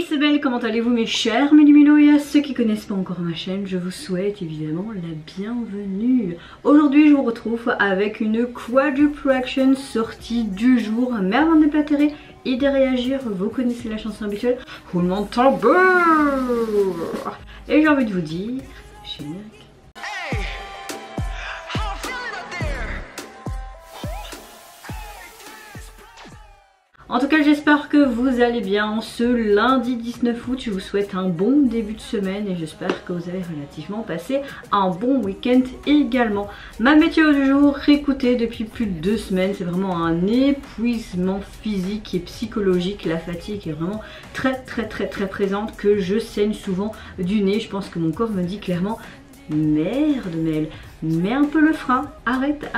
c'est Belle, comment allez-vous mes chers Méluminos? Et à ceux qui connaissent pas encore ma chaîne, je vous souhaite évidemment la bienvenue. Aujourd'hui je vous retrouve avec une quadruple action sortie du jour. Merveille de Plateré et de réagir, vous connaissez la chanson habituelle, roulement de tambour. Et j'ai envie de vous dire, générique. En tout cas j'espère que vous allez bien ce lundi 19 août, je vous souhaite un bon début de semaine et j'espère que vous avez relativement passé un bon week-end également. Ma météo du jour, écoutez, depuis plus de 2 semaines, c'est vraiment un épuisement physique et psychologique, la fatigue est vraiment très présente, que je saigne souvent du nez, je pense que mon corps me dit clairement merde Mel, mets un peu le frein, arrête,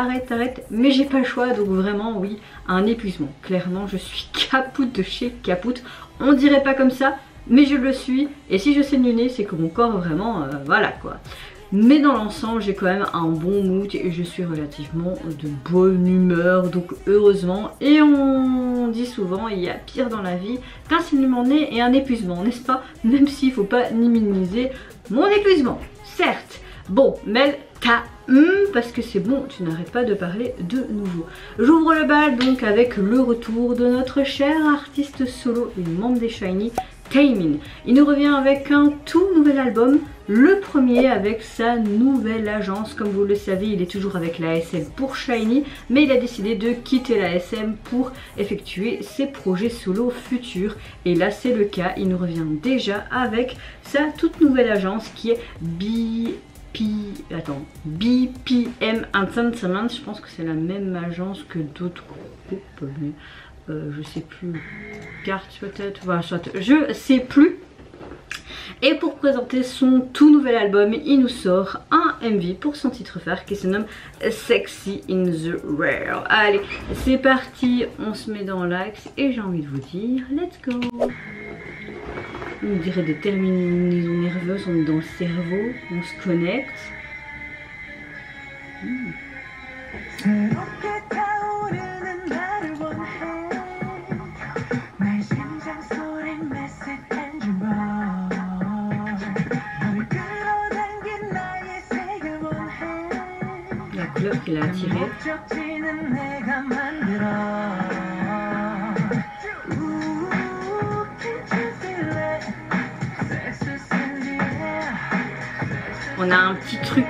mais j'ai pas le choix, donc vraiment oui, un épuisement. Clairement je suis capoute de chez capoute, on dirait pas comme ça, mais je le suis, et si je saigne du nez, c'est que mon corps vraiment, voilà quoi. Mais dans l'ensemble j'ai quand même un bon mood et je suis relativement de bonne humeur, donc heureusement. Et on dit souvent il y a pire dans la vie qu'un saignement de nez et un épuisement, n'est-ce pas? Même s'il faut pas ni minimiser mon épuisement, certes. Bon, Mel, t'as parce que c'est bon, tu n'arrêtes pas de parler de nouveau. J'ouvre le bal donc avec le retour de notre cher artiste solo, une membre des Shiny, Taemin. Il nous revient avec un tout nouvel album, le premier avec sa nouvelle agence. Comme vous le savez, il est toujours avec la SM pour Shiny, mais il a décidé de quitter la SM pour effectuer ses projets solo futurs. Et là c'est le cas, il nous revient déjà avec sa toute nouvelle agence qui est BPM Entertainment. Je pense que c'est la même agence que d'autres groupes, mais je sais plus, carte peut-être, voilà, soit, je sais plus. Et pour présenter son tout nouvel album, il nous sort un MV pour son titre phare qui se nomme Sexy in the Rare. Allez, c'est parti, on se met dans l'axe et j'ai envie de vous dire, let's go. On dirait des terminaisons nerveuses, on est dans le cerveau, on se connecte. La couleur qu'il a attirée. On a un petit truc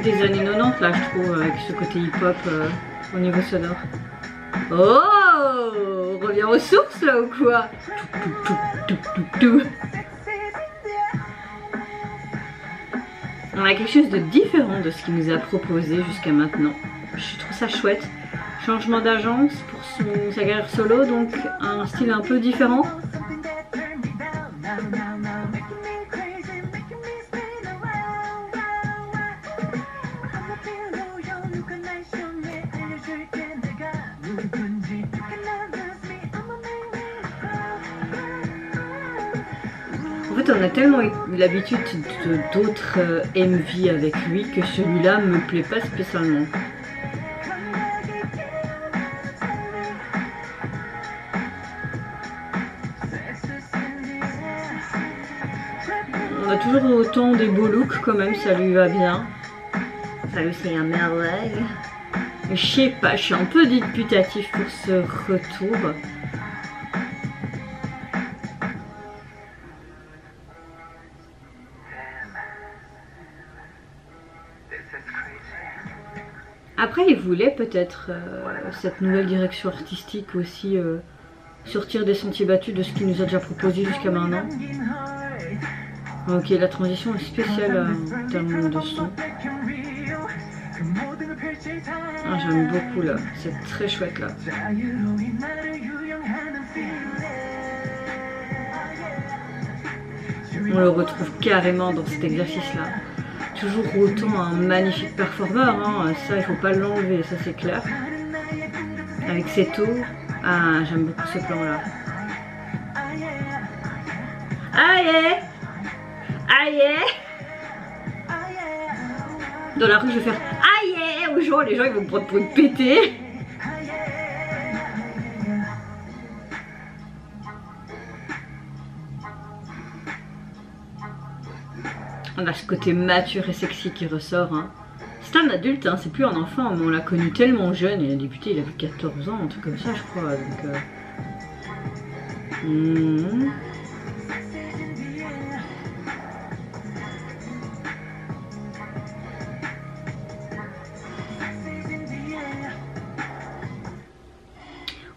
des années 90 là, je trouve, avec ce côté hip-hop au niveau sonore. Oh, on revient aux sources là ou quoi? On a quelque chose de différent de ce qu'il nous a proposé jusqu'à maintenant. Je trouve ça chouette. Changement d'agence pour sa carrière solo, donc un style un peu différent. En fait on a tellement eu l'habitude d'autres MV avec lui que celui-là me plaît pas spécialement. On a toujours autant des beaux looks quand même, ça lui va bien. Ça lui c'est un merveille. Je sais pas, je suis un peu dubitatif pour ce retour. Après il voulait peut-être cette nouvelle direction artistique aussi sortir des sentiers battus de ce qu'il nous a déjà proposé jusqu'à maintenant. Ok, la transition est spéciale en termes de son. Ah, j'aime beaucoup là, c'est très chouette là. On le retrouve carrément dans cet exercice là. Toujours autant un magnifique performeur, hein. Ça il faut pas l'enlever, ça c'est clair. Avec ses tours, ah j'aime beaucoup ce plan là. Aïe, aïe. Dans la rue je vais faire aïe aux gens, les gens ils vont me prendre pour une pétée. On a ce côté mature et sexy qui ressort. Hein. C'est un adulte, hein, c'est plus un enfant, mais on l'a connu tellement jeune. Il a débuté, il avait 14 ans, un truc comme ça, je crois. Donc,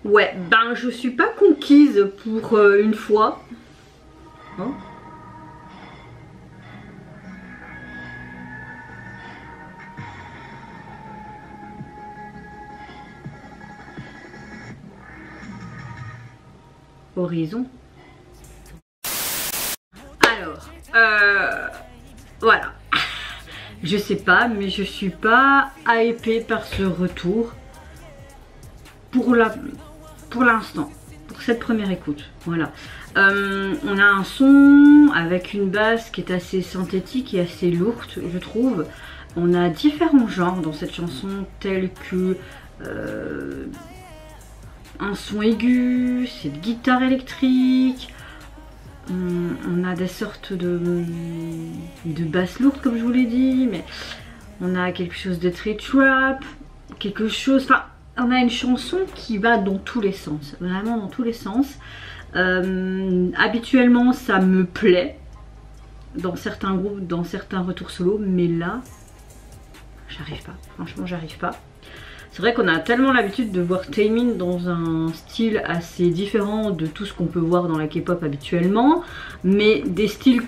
Ouais, ben je suis pas conquise pour une fois. Hein? Horizon. Alors, voilà. Je sais pas, mais je suis pas hypée par ce retour pour l'instant, pour cette première écoute. Voilà. On a un son avec une basse qui est assez synthétique et assez lourde, je trouve. On a différents genres dans cette chanson, tels que un son aigu, cette guitare électrique. On a des sortes de basses lourdes comme je vous l'ai dit, mais on a quelque chose de très trap, quelque chose... Enfin, on a une chanson qui va dans tous les sens, vraiment dans tous les sens. Habituellement ça me plaît dans certains groupes, dans certains retours solo, mais là, j'arrive pas, franchement j'arrive pas. C'est vrai qu'on a tellement l'habitude de voir Taemin dans un style assez différent de tout ce qu'on peut voir dans la K-pop habituellement, mais des styles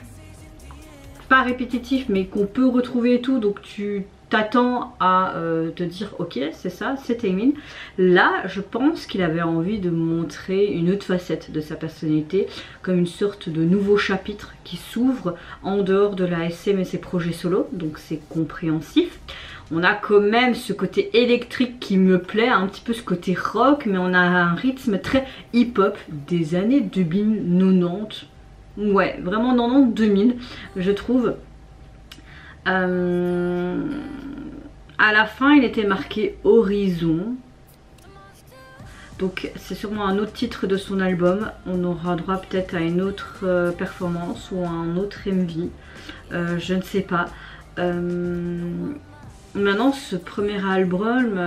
pas répétitifs mais qu'on peut retrouver et tout, donc tu t'attends à te dire ok c'est ça, c'est Taemin. Là je pense qu'il avait envie de montrer une autre facette de sa personnalité, comme une sorte de nouveau chapitre qui s'ouvre en dehors de la SM et ses projets solo, donc c'est compréhensif. On a quand même ce côté électrique qui me plaît, un petit peu ce côté rock, mais on a un rythme très hip-hop des années 2000-90. Ouais, vraiment 90-2000, je trouve. À la fin, il était marqué Horizon. Donc c'est sûrement un autre titre de son album. On aura droit peut-être à une autre performance ou à un autre MV. Je ne sais pas. Maintenant, ce premier album,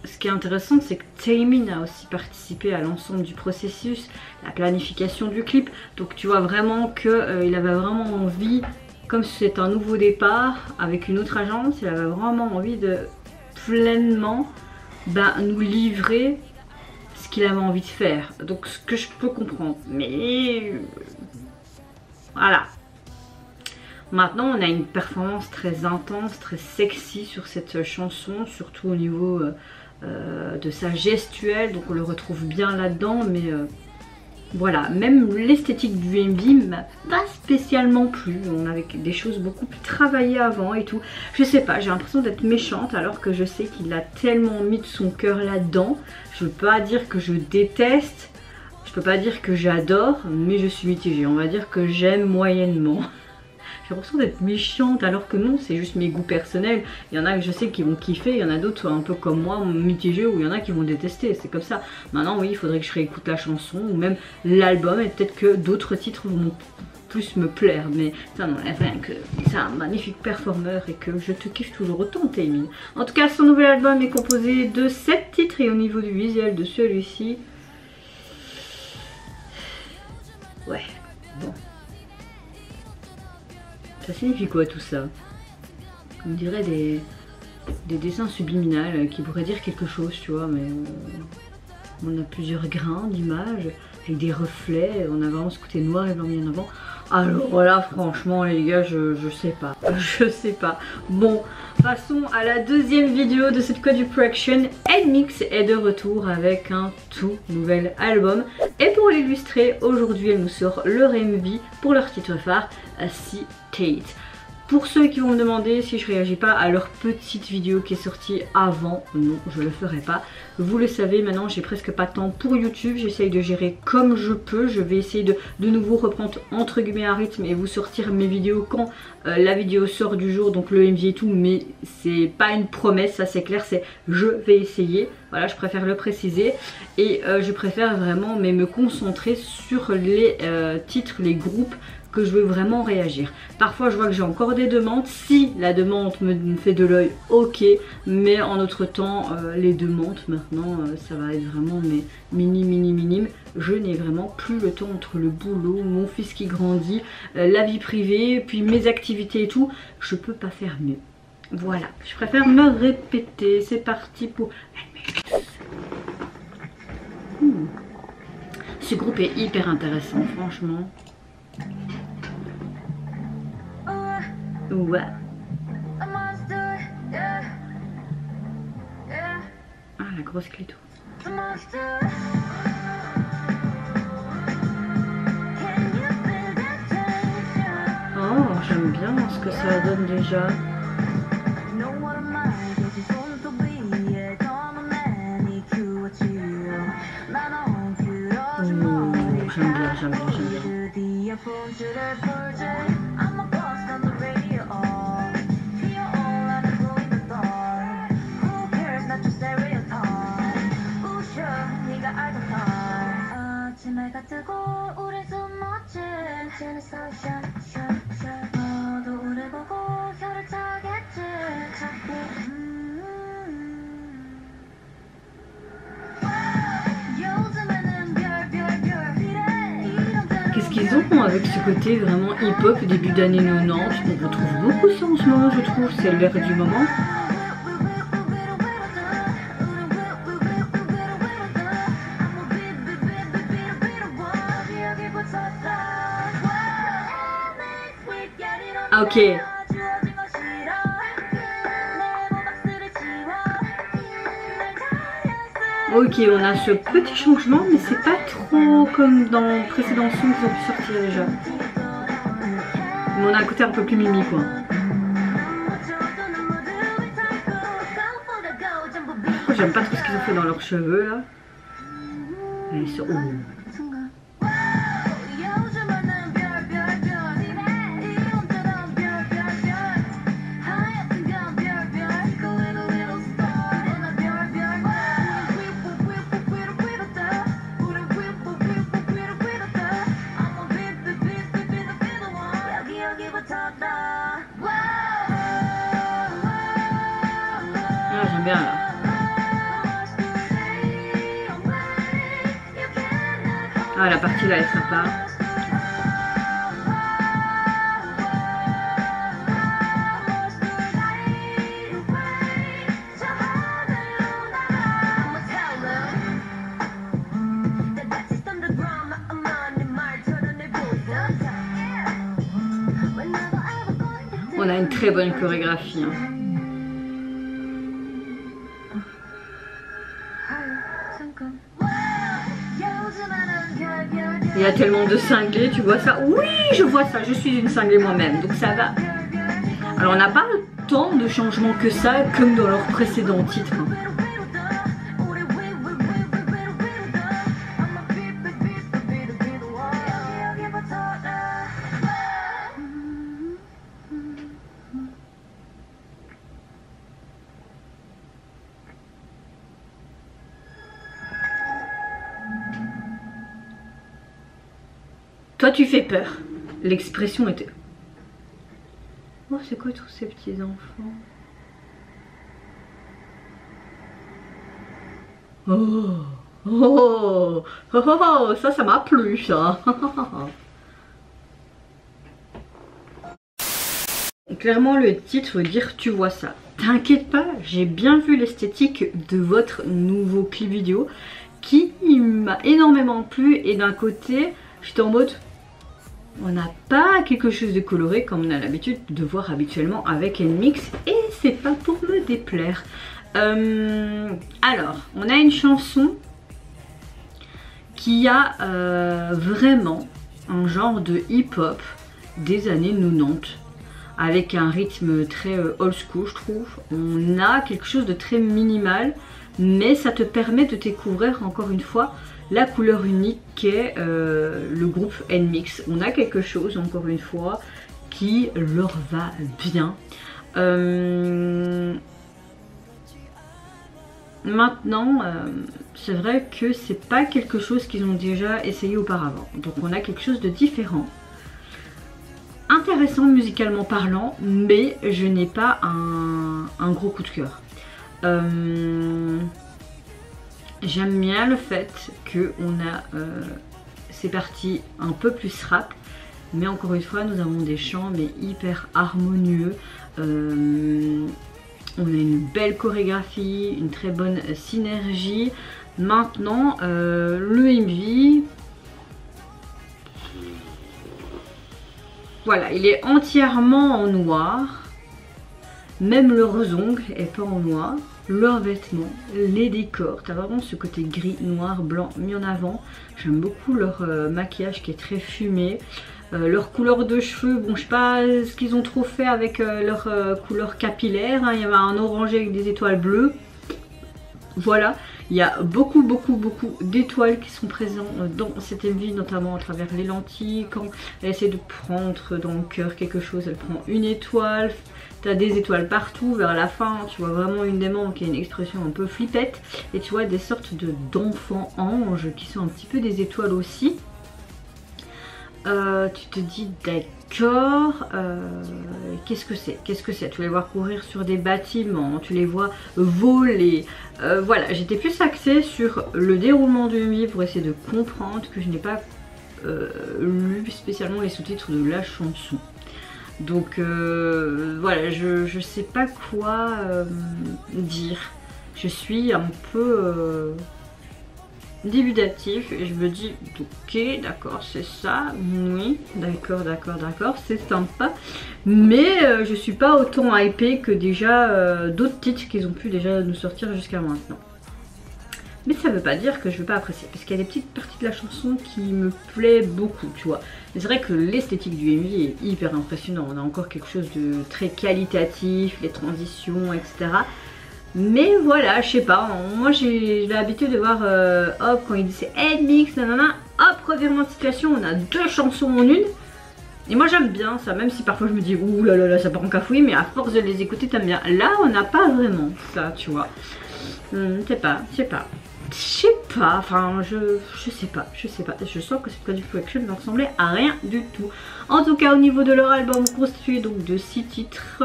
ce qui est intéressant, c'est que Taemin a aussi participé à l'ensemble du processus, la planification du clip. Donc tu vois vraiment qu'il avait vraiment envie, comme c'est un nouveau départ avec une autre agence, il avait vraiment envie de pleinement nous livrer ce qu'il avait envie de faire. Donc ce que je peux comprendre. Mais voilà. Maintenant, on a une performance très intense, très sexy sur cette chanson, surtout au niveau de sa gestuelle, donc on le retrouve bien là-dedans, mais voilà, même l'esthétique du MV m'a pas spécialement plu, on avait des choses beaucoup plus travaillées avant et tout, je sais pas, j'ai l'impression d'être méchante alors que je sais qu'il a tellement mis de son cœur là-dedans. Je peux pas dire que je déteste, je peux pas dire que j'adore, mais je suis mitigée, on va dire que j'aime moyennement. J'ai l'impression d'être méchante alors que non, c'est juste mes goûts personnels. Il y en a que je sais qui vont kiffer, il y en a d'autres un peu comme moi, mitigés, ou il y en a qui vont détester, c'est comme ça. Maintenant oui, il faudrait que je réécoute la chanson ou même l'album et peut-être que d'autres titres vont plus me plaire. Mais ça n'enlève rien que c'est un magnifique performeur et que je te kiffe toujours autant Taemin. En tout cas, son nouvel album est composé de 7 titres et au niveau du visuel de celui-ci... Ouais, bon... Ça signifie quoi tout ça? On dirait des dessins subliminales qui pourraient dire quelque chose, tu vois, mais on a plusieurs grains d'images avec des reflets, on a vraiment ce côté noir et blanc mis en avant. Alors voilà, franchement les gars, je sais pas, je sais pas. Bon, passons à la deuxième vidéo de cette Quadruple Production. NMIXX est de retour avec un tout nouvel album. Et pour l'illustrer, aujourd'hui elle nous sort leur MV pour leur titre phare, See Tate. Pour ceux qui vont me demander si je réagis pas à leur petite vidéo qui est sortie avant, non, je le ferai pas. Vous le savez, maintenant j'ai presque pas de temps pour YouTube, j'essaye de gérer comme je peux. Je vais essayer de nouveau reprendre entre guillemets un rythme et vous sortir mes vidéos quand la vidéo sort du jour, donc le MV et tout, mais c'est pas une promesse, ça c'est clair, c'est je vais essayer. Voilà, je préfère le préciser et je préfère vraiment me concentrer sur les titres, les groupes que je veux vraiment réagir. Parfois je vois que j'ai encore des demandes, si la demande me fait de l'œil, ok, mais en autre temps les demandes maintenant ça va être vraiment mais minime. Je n'ai vraiment plus le temps entre le boulot, mon fils qui grandit, la vie privée, puis mes activités et tout, je peux pas faire mieux. Voilà, je préfère me répéter. C'est parti pour... Ce groupe est hyper intéressant, franchement. Ouais. Ah, la grosse clito. Oh, j'aime bien ce que ça donne déjà. J'aime bien. Qu'est-ce qu'ils ont avec ce côté vraiment hip-hop début d'année 90? On retrouve beaucoup ça en ce moment, je trouve, c'est l'air du moment. Ah, ok. Ok, on a ce petit changement, mais c'est pas trop comme dans le précédent son qu'ils ont pu sortir déjà. Mais on a un côté un peu plus mimi, quoi. J'aime pas trop ce qu'ils ont fait dans leurs cheveux, là. Ils sont... J'aime bien là. Ah, la partie là elle est sympa. On a une très bonne chorégraphie. Hein. Il y a tellement de cinglés, tu vois ça? Oui, je vois ça, je suis une cinglée moi-même, donc ça va. Alors on n'a pas tant de changements que ça, comme dans leurs précédents titres. Toi tu fais peur. L'expression était... Oh, c'est quoi tous ces petits enfants? Oh, ça m'a plu ça. Clairement le titre veut dire tu vois ça. T'inquiète pas, j'ai bien vu l'esthétique de votre nouveau clip vidéo qui m'a énormément plu et d'un côté j'étais en mode... On n'a pas quelque chose de coloré comme on a l'habitude de voir habituellement avec NMIXX et c'est pas pour me déplaire. Alors, on a une chanson qui a vraiment un genre de hip-hop des années 90 avec un rythme très old school je trouve. On a quelque chose de très minimal mais ça te permet de découvrir encore une fois la couleur unique qu'est le groupe NMIXX. On a quelque chose encore une fois qui leur va bien. Maintenant c'est vrai que c'est pas quelque chose qu'ils ont déjà essayé auparavant, donc on a quelque chose de différent. intéressant musicalement parlant, mais je n'ai pas un gros coup de cœur. J'aime bien le fait qu'on a ces parties un peu plus rap, mais encore une fois nous avons des chants mais hyper harmonieux. On a une belle chorégraphie, une très bonne synergie. Maintenant le MV, voilà, il est entièrement en noir, même leurs ongles est pas en noir, leurs vêtements, les décors, t'as vraiment ce côté gris, noir, blanc mis en avant. J'aime beaucoup leur maquillage qui est très fumé, leur couleur de cheveux, bon je sais pas ce qu'ils ont trop fait avec leur couleur capillaire, hein. Il y avait un orangé avec des étoiles bleues, voilà. Il y a beaucoup d'étoiles qui sont présentes dans cette MV, notamment à travers les lentilles. Quand elle essaie de prendre dans le cœur quelque chose, elle prend une étoile. T'as des étoiles partout, vers la fin tu vois vraiment une des membres qui a une expression un peu flippette. Et tu vois des sortes d'enfants anges qui sont un petit peu des étoiles aussi. Tu te dis d'accord, qu'est-ce que c'est? Qu'est-ce que c'est? Tu les vois courir sur des bâtiments, tu les vois voler. Voilà, j'étais plus axée sur le déroulement du MV pour essayer de comprendre, que je n'ai pas lu spécialement les sous-titres de la chanson. Donc voilà, je sais pas quoi dire. Je suis un peu dubitatif et je me dis ok d'accord c'est ça, oui d'accord, c'est sympa, mais je suis pas autant hypée que déjà d'autres titres qu'ils ont pu déjà nous sortir jusqu'à maintenant. Mais ça veut pas dire que je veux pas apprécier, parce qu'il y a des petites parties de la chanson qui me plaît beaucoup, tu vois. Mais c'est vrai que l'esthétique du MV est hyper impressionnant, on a encore quelque chose de très qualitatif, les transitions etc. Mais voilà, je sais pas, moi j'ai l'habitude de voir, hop, quand il dit c'est NMIXX, nanana, hop, revirement de situation, on a deux chansons en une. Et moi j'aime bien ça, même si parfois je me dis, ouh là là là, ça part en cafouille, mais à force de les écouter, t'aimes bien. Là, on n'a pas vraiment ça, tu vois. Je sais pas, enfin je sais pas, je sens que cette Quadruple Action ne ressemblait à rien du tout. En tout cas au niveau de leur album constitué donc de 6 titres,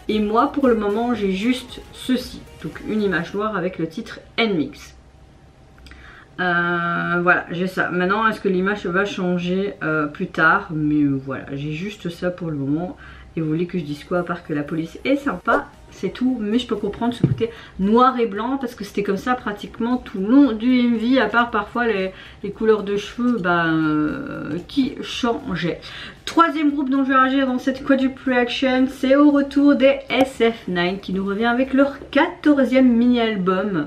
et moi pour le moment j'ai juste ceci, donc une image noire avec le titre NMIXX. Voilà, j'ai ça. Maintenant est-ce que l'image va changer plus tard, mais voilà, j'ai juste ça pour le moment. Et vous voulez que je dise quoi à part que la police est sympa, c'est tout. Mais je peux comprendre ce côté noir et blanc parce que c'était comme ça pratiquement tout le long du MV, à part parfois les couleurs de cheveux qui changeaient. Troisième groupe dont je vais réagir dans cette Quadruple Action, c'est au retour des SF9 qui nous revient avec leur 14e mini-album.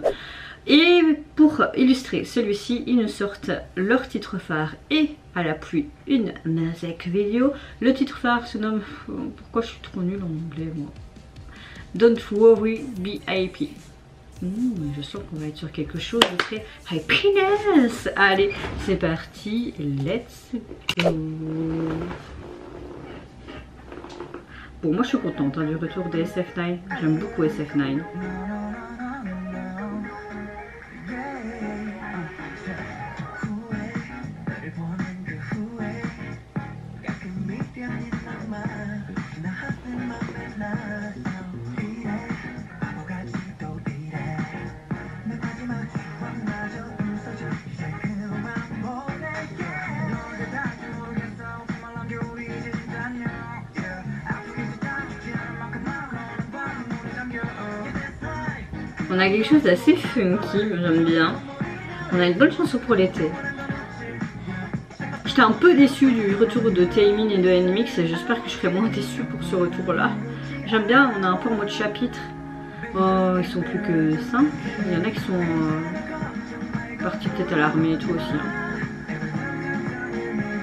Et pour illustrer celui-ci, ils nous sortent leur titre phare et à l'appui une music vidéo. Le titre phare se nomme... Pourquoi je suis trop nulle en anglais moi? Don't worry, be happy. Je sens qu'on va être sur quelque chose de très happiness. Allez, c'est parti, let's go. Bon, moi je suis contente du retour des SF9. J'aime beaucoup SF9. On a quelque chose d'assez funky, j'aime bien. On a une bonne chanson pour l'été. J'étais un peu déçue du retour de Taemin et de NMIXX et j'espère que je serai moins déçue pour ce retour là. J'aime bien, on a un peu en mode chapitre. Oh, ils sont plus que 5. Il y en a qui sont partis peut-être à l'armée et tout aussi. Hein.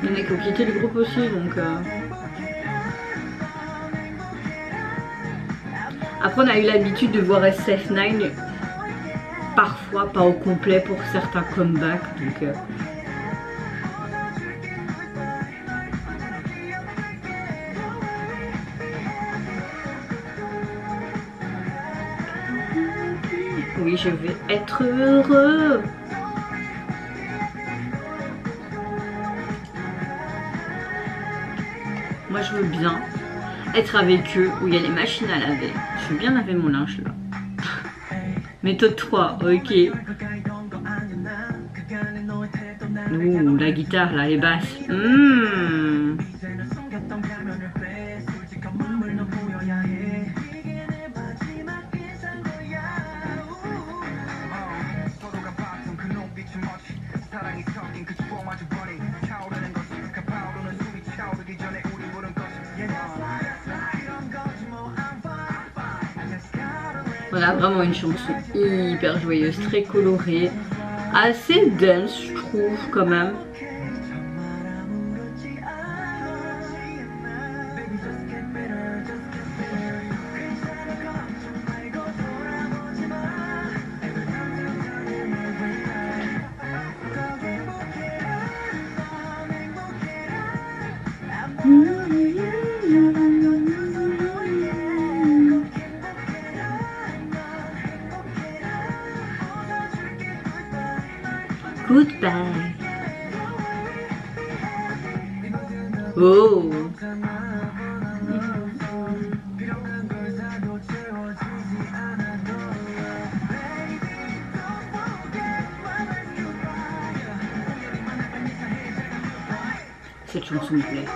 Il y en a qui ont quitté le groupe aussi donc... Après on a eu l'habitude de voir SF9 parfois pas au complet pour certains comebacks donc oui je vais être heureux. Moi je veux bien. être avec eux où il y a les machines à laver. Je vais bien laver mon linge là. Méthode 3, ok. Ouh, la guitare là, les basses. Voilà, vraiment une chanson hyper joyeuse, très colorée, assez dense je trouve quand même. Goodbye. Oh. Cette chanson me plaît.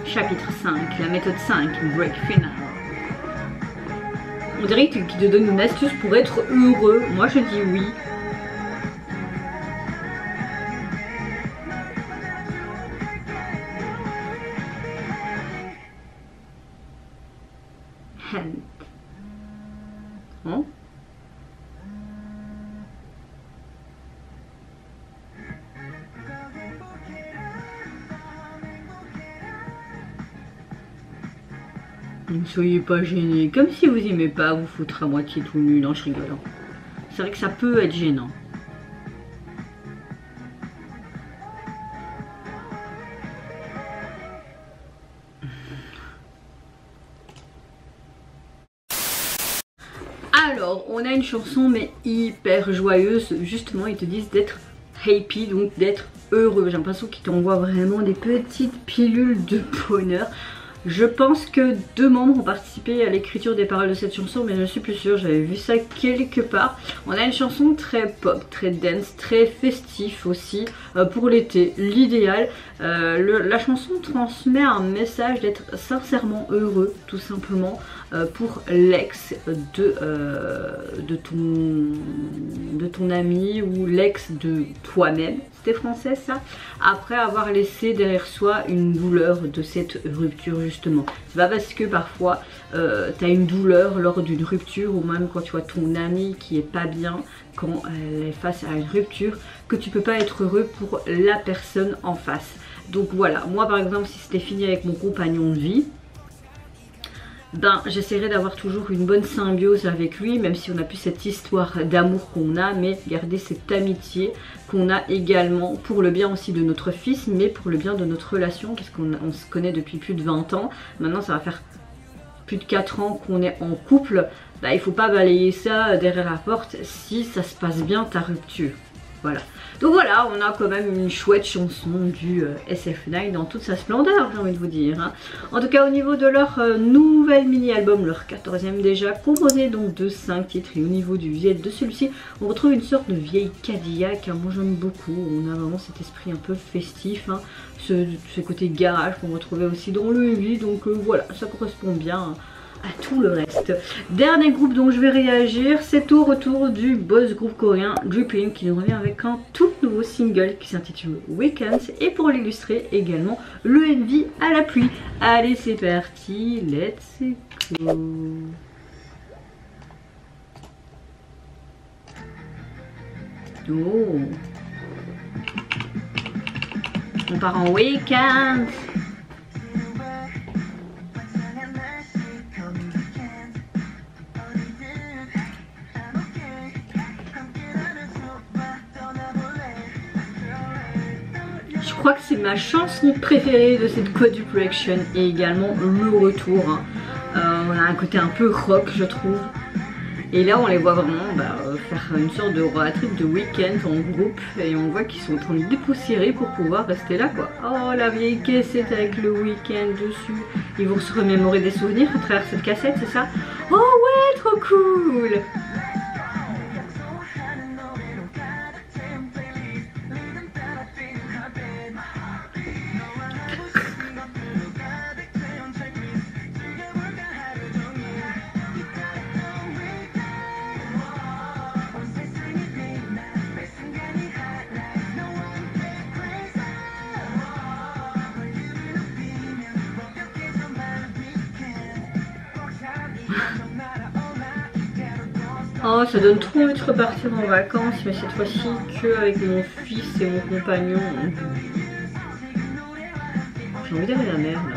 Chapitre 5, la méthode 5, break final. On dirait qu'il te donne une astuce pour être heureux. Moi je dis oui. Hein? Ne soyez pas gênés, comme si vous aimez pas vous foutre à moitié tout nu, non je rigole. C'est vrai que ça peut être gênant. Alors, on a une chanson mais hyper joyeuse, justement ils te disent d'être happy, donc d'être heureux. J'ai l'impression qu'ils t'envoient vraiment des petites pilules de bonheur. Je pense que 2 membres ont participé à l'écriture des paroles de cette chanson, mais je ne suis plus sûre, j'avais vu ça quelque part. On a une chanson très pop, très dance, très festif aussi, pour l'été, l'idéal. La chanson transmet un message d'être sincèrement heureux, tout simplement, pour l'ex de ton ami ou l'ex de toi-même. C'était français ça, après avoir laissé derrière soi une douleur de cette rupture justement. C'est pas parce que parfois t'as une douleur lors d'une rupture ou même quand tu vois ton ami qui est pas bien quand elle est face à une rupture que tu peux pas être heureux pour la personne en face. Donc voilà, moi par exemple si c'était fini avec mon compagnon de vie, ben j'essaierai d'avoir toujours une bonne symbiose avec lui, même si on n'a plus cette histoire d'amour qu'on a, mais garder cette amitié qu'on a également pour le bien aussi de notre fils, mais pour le bien de notre relation, parce qu'on se connaît depuis plus de 20 ans, maintenant ça va faire plus de 4 ans qu'on est en couple, ben, il faut pas balayer ça derrière la porte si ça se passe bien ta rupture. Voilà. Donc voilà, on a quand même une chouette chanson du SF9 dans toute sa splendeur, j'ai envie de vous dire. Hein. En tout cas, au niveau de leur nouvel mini-album, leur 14e déjà, composé donc de 5 titres. Et au niveau du visuel de celui-ci, on retrouve une sorte de vieille Cadillac. Hein. Moi, j'aime beaucoup. On a vraiment cet esprit un peu festif. Hein. Ce côté garage qu'on retrouvait aussi dans le MV. Donc voilà, ça correspond bien. Hein, à tout le reste. Dernier groupe dont je vais réagir, c'est au retour du boss groupe coréen Dripping qui nous revient avec un tout nouveau single qui s'intitule Weekends et pour l'illustrer également le MV à la pluie. Allez c'est parti, let's go. Oh, on part en week-end. crois que c'est ma chanson préférée de cette quadruple action et également le retour. Hein. On a un côté un peu rock je trouve. Et là on les voit vraiment faire une sorte de road trip de week-end en groupe et on voit qu'ils sont en train de dépoussiérer pour pouvoir rester là quoi. Oh la vieille cassette avec le week-end dessus. Ils vont se remémorer des souvenirs à travers cette cassette, c'est ça? Oh ouais, trop cool! Oh, ça donne trop envie de repartir en vacances, mais cette fois-ci que avec mon fils et mon compagnon. J'ai envie d'aller à la mer là.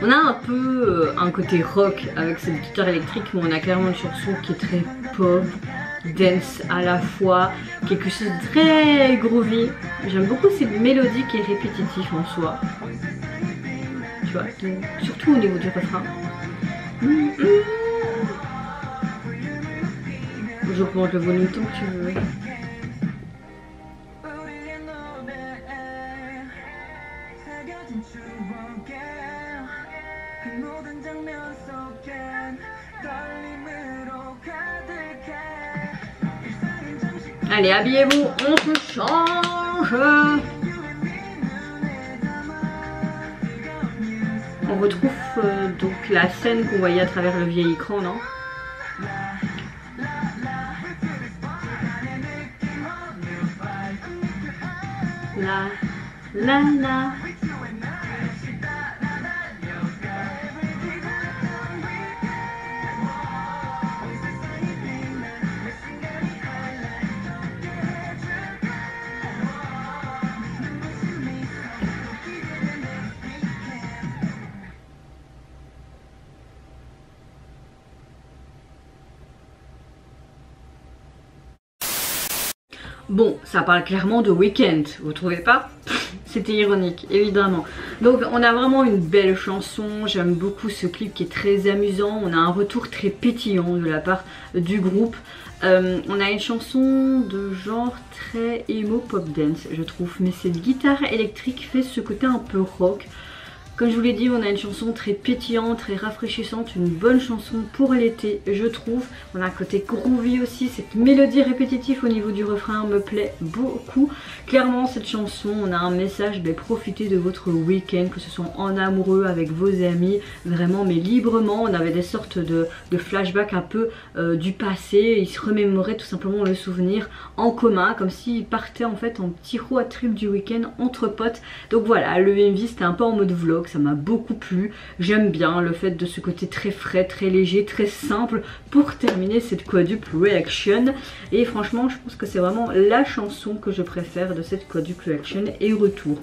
On a un peu un côté rock avec cette guitare électrique, mais on a clairement une chanson qui est très pop, dance à la fois, quelque chose de très groovy. J'aime beaucoup cette mélodie qui est répétitive en soi. Tu vois, surtout au niveau du refrain. J'augmente le volume tant que tu veux. Allez, habillez-vous, on se change. On retrouve donc la scène qu'on voyait à travers le vieil écran, non? La. Bon, ça parle clairement de week-end, vous trouvez pas? C'était ironique, évidemment. Donc on a vraiment une belle chanson, j'aime beaucoup ce clip qui est très amusant. On a un retour très pétillant de la part du groupe. On a une chanson de genre très emo pop dance je trouve. Mais cette guitare électrique fait ce côté un peu rock. Comme je vous l'ai dit, on a une chanson très pétillante, très rafraîchissante, une bonne chanson pour l'été, je trouve. On a un côté groovy aussi, cette mélodie répétitive au niveau du refrain me plaît beaucoup. Clairement, cette chanson, on a un message, profitez de votre week-end, que ce soit en amoureux, avec vos amis, vraiment, mais librement. On avait des sortes de flashbacks un peu du passé, ils se remémoraient tout simplement le souvenir en commun, comme s'ils partaient en fait en petit road trip du week-end entre potes. Donc voilà, le MV c'était un peu en mode vlog. Ça m'a beaucoup plu, j'aime bien le fait de ce côté très frais, très léger, très simple pour terminer cette quadruple reaction. Et franchement je pense que c'est vraiment la chanson que je préfère de cette quadruple reaction et retour.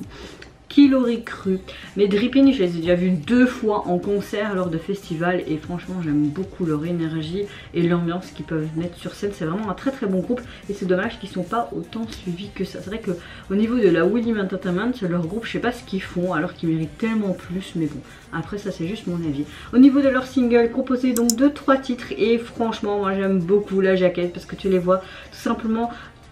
Qui l'aurait cru? Mais Dripping, je les ai déjà vus 2 fois en concert lors de festivals et franchement j'aime beaucoup leur énergie et l'ambiance qu'ils peuvent mettre sur scène. C'est vraiment un très très bon groupe et c'est dommage qu'ils ne sont pas autant suivis que ça. C'est vrai qu'au niveau de la William Entertainment, leur groupe, je sais pas ce qu'ils font alors qu'ils méritent tellement plus, mais bon, après ça c'est juste mon avis. Au niveau de leur single, composé donc de 3 titres et franchement moi j'aime beaucoup la jaquette parce que tu les vois tout simplement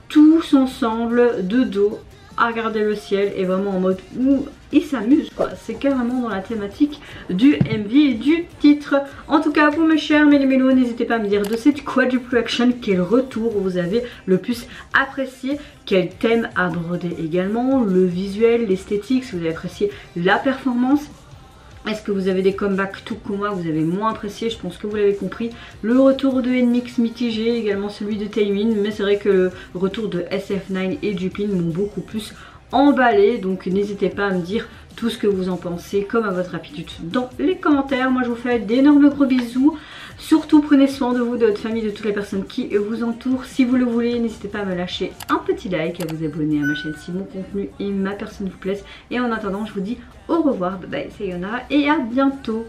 tous ensemble de dos à regarder le ciel et vraiment en mode où ils s'amusent quoi. C'est carrément dans la thématique du MV et du titre. En tout cas, vous mes chers mélos, n'hésitez pas à me dire de cette quadruple action quel retour vous avez le plus apprécié, quel thème aborder également, le visuel, l'esthétique, si vous avez apprécié la performance. Est-ce que vous avez des comebacks tout comme moi, vous avez moins apprécié? Je pense que vous l'avez compris. Le retour de NMIX mitigé, également celui de Taemin, mais c'est vrai que le retour de SF9 et Jupin m'ont beaucoup plus emballé. Donc n'hésitez pas à me dire tout ce que vous en pensez comme à votre habitude dans les commentaires. Moi je vous fais d'énormes gros bisous. Surtout prenez soin de vous, de votre famille, de toutes les personnes qui vous entourent. Si vous le voulez, n'hésitez pas à me lâcher un petit like, à vous abonner à ma chaîne si mon contenu et ma personne vous plaisent. Et en attendant, je vous dis au revoir, bye bye, sayonara et à bientôt.